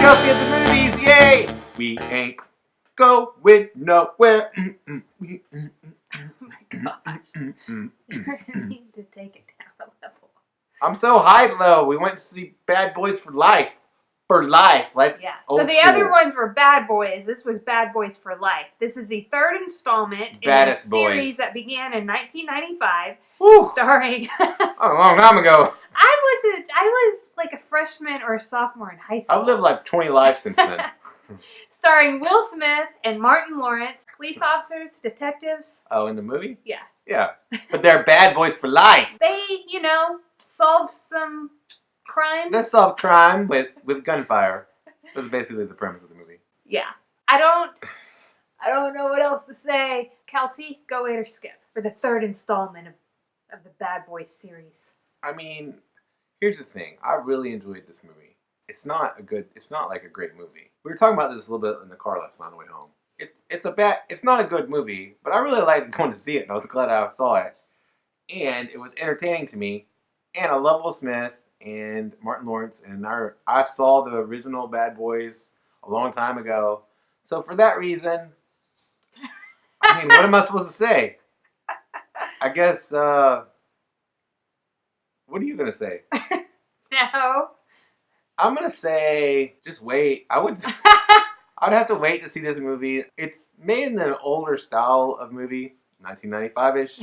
Rachelsey at the movies, yay! We ain't going nowhere. Oh my gosh. You're gonna need to take it down a level. I'm so hyped though. We went to see Bad Boys for Life. For life. Let's So the other ones were Bad Boys. This was Bad Boys for Life. This is the third installment in a series that began in 1995, starring. A long time ago. I was like a freshman or a sophomore in high school. I've lived like 20 lives since then. Starring Will Smith and Martin Lawrence, police officers, detectives. Oh, in the movie? Yeah. Yeah. But they're Bad Boys for Life. They, solve some crimes. They solve crime with gunfire. That's basically the premise of the movie. Yeah. I don't know what else to say. Kelsey, go wait or skip for the third installment of the Bad Boys series. I mean, here's the thing. I really enjoyed this movie. It's not like a great movie. We were talking about this a little bit in the car last night on the way home. It's not a good movie, but I really liked going to see it, and I was glad I saw it. And it was entertaining to me. And I love Will Smith and Martin Lawrence, and I saw the original Bad Boys a long time ago. So for that reason, I mean, what am I supposed to say? I guess, what are you going to say? No. I'm going to say, just wait. I'd have to wait to see this movie. It's made in an older style of movie, 1995-ish,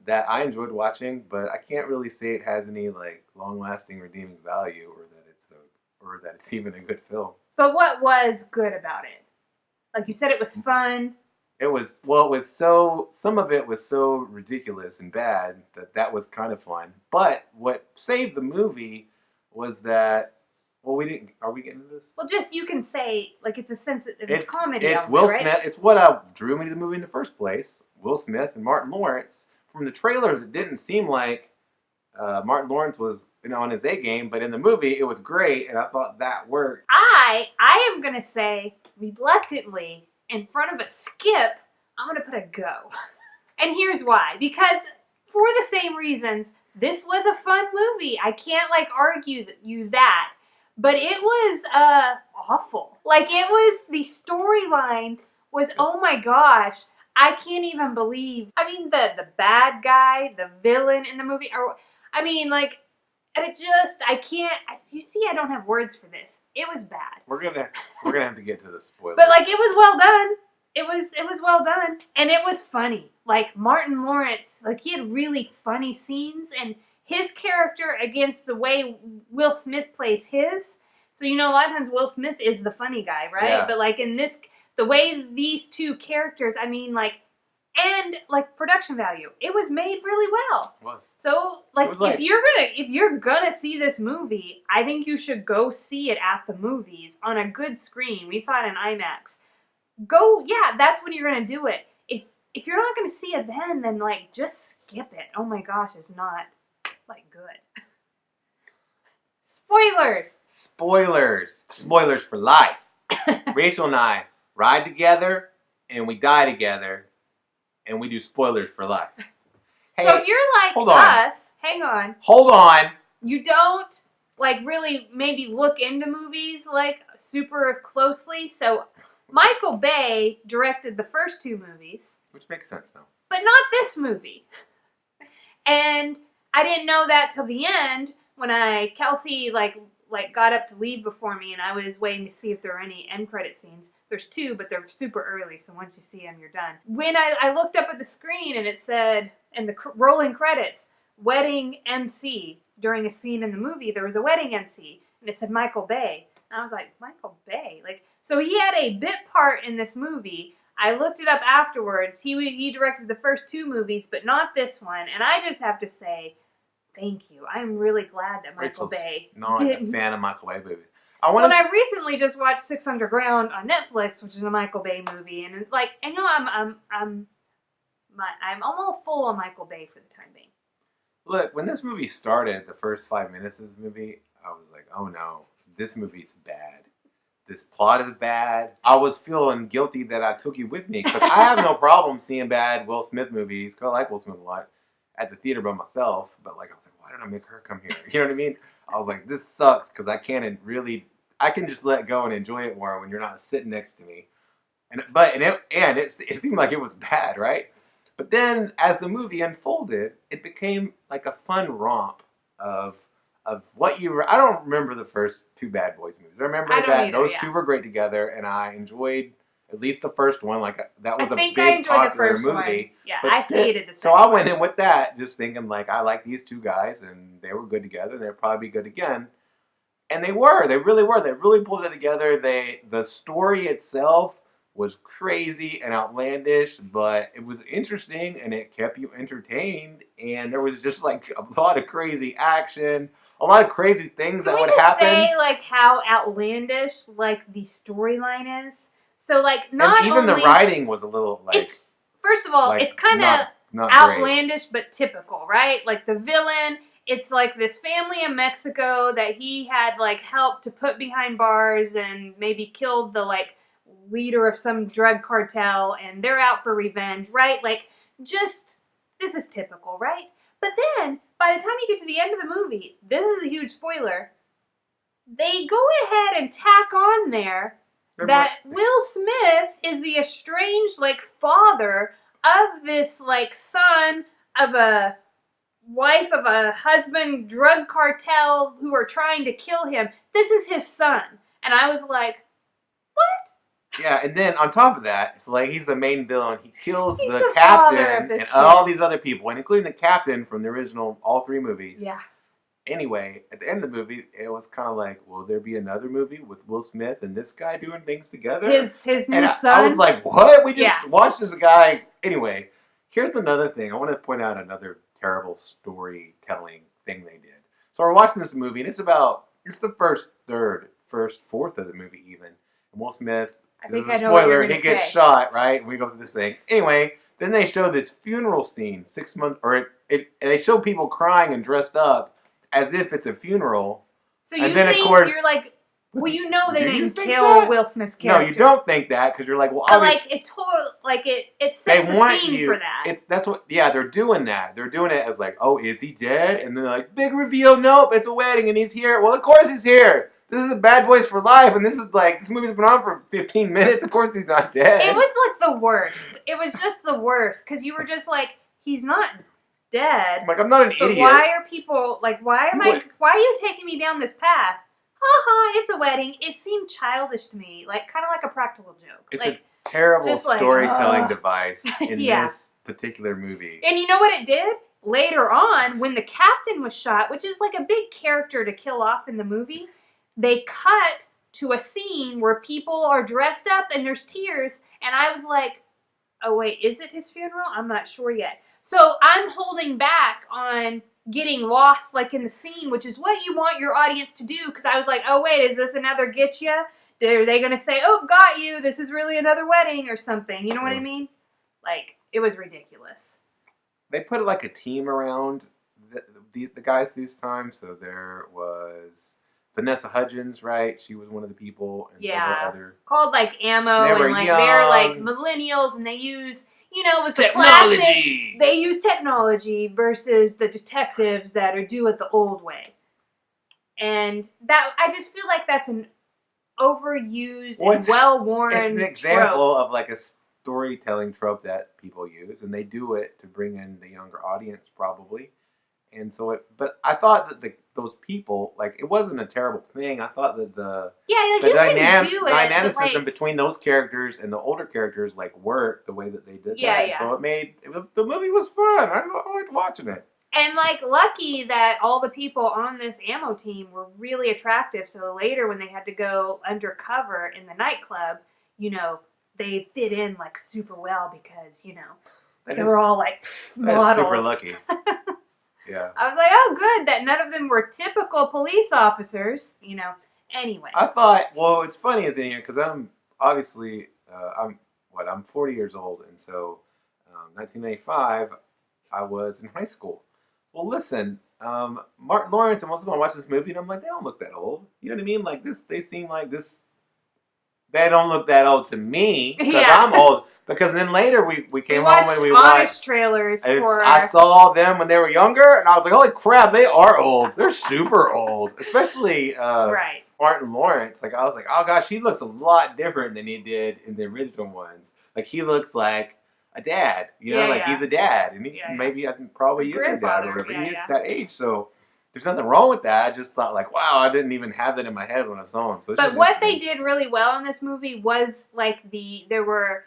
that I enjoyed watching, but I can't really say it has any like long-lasting redeeming value or that it's even a good film. But what was good about it? Like you said, it was fun. Some of it was so ridiculous and bad that was kind of fun. But what saved the movie was that, are we getting into this? Well, just you can say, like, it's a sense of it's comedy. It's Will Smith. It's what drew me to the movie in the first place. Will Smith and Martin Lawrence. From the trailers, it didn't seem like Martin Lawrence was on his A game, but in the movie, it was great, and I thought that worked. I am going to say, reluctantly, in front of a skip, I'm going to put a go. And here's why. Because for the same reasons, this was a fun movie. I can't, argue that. But it was awful. The storyline was, oh my gosh, I can't even believe. I mean, the bad guy, the villain in the movie, I can't. You see, I don't have words for this. It was bad. We're gonna have to get to the spoilers. But it was well done. It was well done, and it was funny. Like Martin Lawrence, he had really funny scenes, and his character against the way Will Smith plays his. So a lot of times Will Smith is the funny guy, right? Yeah. But in this, the way these two characters, and production value, it was made really well. It was. So if you're gonna see this movie, I think you should go see it at the movies on a good screen. We saw it in IMAX. That's when you're gonna do it. If you're not gonna see it then just skip it. Oh my gosh, it's not good. Spoilers for life. Rachel and I ride together and we die together, and we do spoilers for life. Hey, so if you're us, hang on. Hold on. You don't really maybe look into movies super closely. So Michael Bay directed the first two movies. Which makes sense now. But not this movie. And I didn't know that till the end when Kelsey got up to leave before me, and I was waiting to see if there were any end credit scenes. There's two, but they're super early, so once you see them, you're done. When I looked up at the screen and it said, in the rolling credits, wedding MC, during a scene in the movie, there was a wedding MC, and it said Michael Bay. And I was like, Michael Bay? So he had a bit part in this movie. I looked it up afterwards. He directed the first two movies, but not this one, and I just have to say, thank you. I'm really glad that Michael Bay didn't. A fan of Michael Bay movies. I recently just watched Six Underground on Netflix, which is a Michael Bay movie, and it's I'm almost full on Michael Bay for the time being. Look, when this movie started, the first 5 minutes of this movie, I was like, oh no, this movie's bad. This plot is bad. I was feeling guilty that I took you with me, because I have no problem seeing bad Will Smith movies, because I like Will Smith a lot, at the theater by myself, but I was like, why did I make her come here? You know what I mean? I was like, this sucks, because I I can just let go and enjoy it more when you're not sitting next to me. And it seemed like it was bad, right? But then as the movie unfolded, it became like a fun romp of what you were. I don't remember the first two Bad Boys movies. I remember that those two were great together, and I enjoyed at least the first one. Like that was a big popular movie. Yeah, I hated the second. So I went in with that, just thinking like I like these two guys, and they were good together. They'll probably be good again. And they were. They really were. They really pulled it together. The story itself was crazy and outlandish, but it was interesting and it kept you entertained. And there was just like a lot of crazy action, a lot of crazy things that would happen. Can we just say like how outlandish like the storyline is? So like not and even only, the writing was a little like. It's first of all, like, it's kind of outlandish but typical, right? Like the villain. It's like this family in Mexico that he had like helped to put behind bars and maybe killed the like leader of some drug cartel, and they're out for revenge, right? Like, just, this is typical, right? But then, by the time you get to the end of the movie, this is a huge spoiler, they go ahead and tack on there that Will Smith is the estranged, like, father of this, like, son of a wife of a husband drug cartel who are trying to kill him. This is his son. And I was like, what? Yeah, and then on top of that, it's like he's the main villain. He kills the captain and all these other people, and including the captain from the original, all three movies. Yeah. Anyway, at the end of the movie, it was kind of like, will there be another movie with Will Smith and this guy doing things together? His new son? I was like, what? We just watched this guy. Anyway, here's another thing. I want to point out another terrible storytelling thing they did. So we're watching this movie, and it's the first fourth of the movie even. And Will Smith, this is a spoiler, he gets shot, right? And we go through this thing. Anyway, then they show this funeral scene, 6 months, they show people crying and dressed up as if it's a funeral. So you think, of course, you're like, well, you know they didn't kill Will Smith's character. No, you don't think that, because you're like, well, obviously. But it sets the scene for that. They're doing that. They're doing it as like, oh, is he dead? And then they're like, big reveal, nope, it's a wedding and he's here. Well, of course he's here. This is a Bad Boys for Life, and this movie's been on for 15 minutes. Of course he's not dead. It was like the worst. It was just the worst, because you were just like, he's not dead. I'm like, I'm not an idiot. Why are people, like, why are you taking me down this path? Haha, it's a wedding. It seemed childish to me, like, kind of like a practical joke. It's like, a terrible storytelling device in this particular movie. And you know what it did? Later on, when the captain was shot, which is like a big character to kill off in the movie, they cut to a scene where people are dressed up and there's tears, and I was like, oh wait, is it his funeral? I'm not sure yet. So I'm holding back on getting lost like in the scene, which is what you want your audience to do, because I was like, oh wait, is this another get ya? Are they going to say, oh, got you, this is really another wedding or something? You know what I mean? Like, it was ridiculous. They put like a team around the guys this time, so there was Vanessa Hudgens, right? She was one of the people. And several other called like Ammo, and like they're like millennials, and they use, with the classic, they use technology versus the detectives that are do it the old way. And that, I just feel like that's an overused and well-worn It's an example of like a storytelling trope that people use, and they do it to bring in the younger audience probably. And so but I thought that those people, like, it wasn't a terrible thing. I thought that the dynamicism between those characters and the older characters, like, worked the way that they did that. Yeah. So the movie was fun. I liked watching it. And, like, lucky that all the people on this Ammo team were really attractive. So later when they had to go undercover in the nightclub, they fit in, like, super well because, they were all, like, models. That's super lucky. Yeah. I was like, oh, good that none of them were typical police officers, Anyway. I thought, well, it's funny as in here because I'm obviously, I'm 40 years old, and so 1995, I was in high school. Well, listen, Martin Lawrence and most of them watch this movie, and I'm like, they don't look that old. You know what I mean? Like they seem like this. They don't look that old to me because I'm old. Because then later we came home and we watched trailers I saw them when they were younger, and I was like, holy crap, they are old. They're super old. Especially, right. Martin Lawrence, like I was like, oh gosh, he looks a lot different than he did in the original ones. Like he looks like a dad, you know, like he's a dad, and he maybe I think probably is a dad or whatever. He is that age, so there's nothing wrong with that. I just thought like, wow, I didn't even have that in my head when I saw him. So but what they did really well in this movie was like there were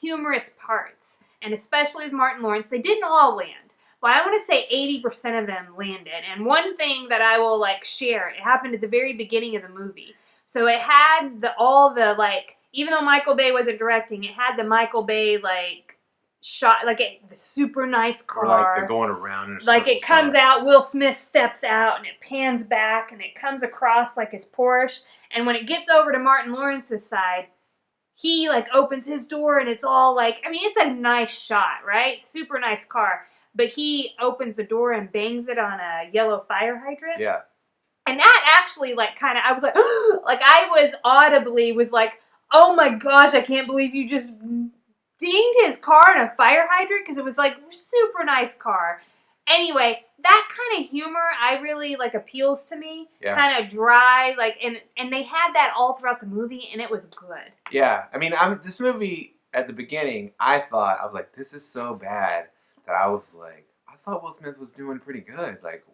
humorous parts, and especially with Martin Lawrence, they didn't all land. But I want to say 80% of them landed. And one thing that I will like share, it happened at the very beginning of the movie. So it had all the like, even though Michael Bay wasn't directing, it had the Michael Bay like shot, like the super nice car. Or like they're going around in a like it comes out, Will Smith steps out, and it pans back, and it comes across like his Porsche. And when it gets over to Martin Lawrence's side, he like opens his door, and it's all like, I mean, it's a nice shot, right? Super nice car. But he opens the door and bangs it on a yellow fire hydrant. Yeah. And that actually, like, kind of, I was like, like, I was audibly like, oh my gosh, I can't believe you just dinged his car in a fire hydrant, because it was, like, super nice car. Anyway, that kind of humor, I really, like, appeals to me. Yeah. Kind of dry, like, and they had that all throughout the movie, and it was good. Yeah. I mean, this movie, at the beginning, I was like, this is so bad. That I was like, I thought Will Smith was doing pretty good. Like,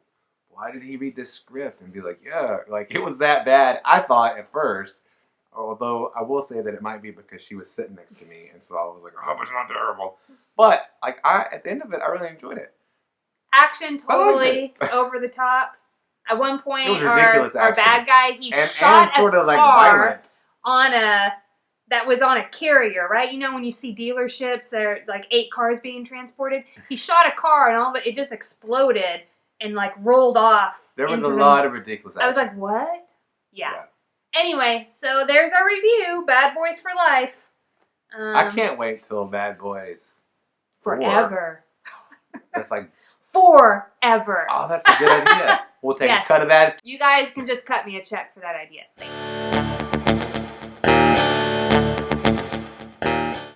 why did he read this script and be like, yeah, like it was that bad? I thought at first, although I will say that it might be because she was sitting next to me, and so I was like, oh, it's not terrible. But like, at the end of it, I really enjoyed it. Action totally over the top. At one point, it was ridiculous our bad guy he and shot sort of a like car violent. That was on a carrier, right? You know when you see dealerships, there are like 8 cars being transported. He shot a car, and all of it just exploded and like rolled off. There was a lot of ridiculous action. I was like, what? Yeah. Anyway, so there's our review. Bad Boys for Life. I can't wait till Bad Boys forever. That's like forever. Oh, that's a good idea. We'll take a cut of that. You guys can just cut me a check for that idea. Thanks.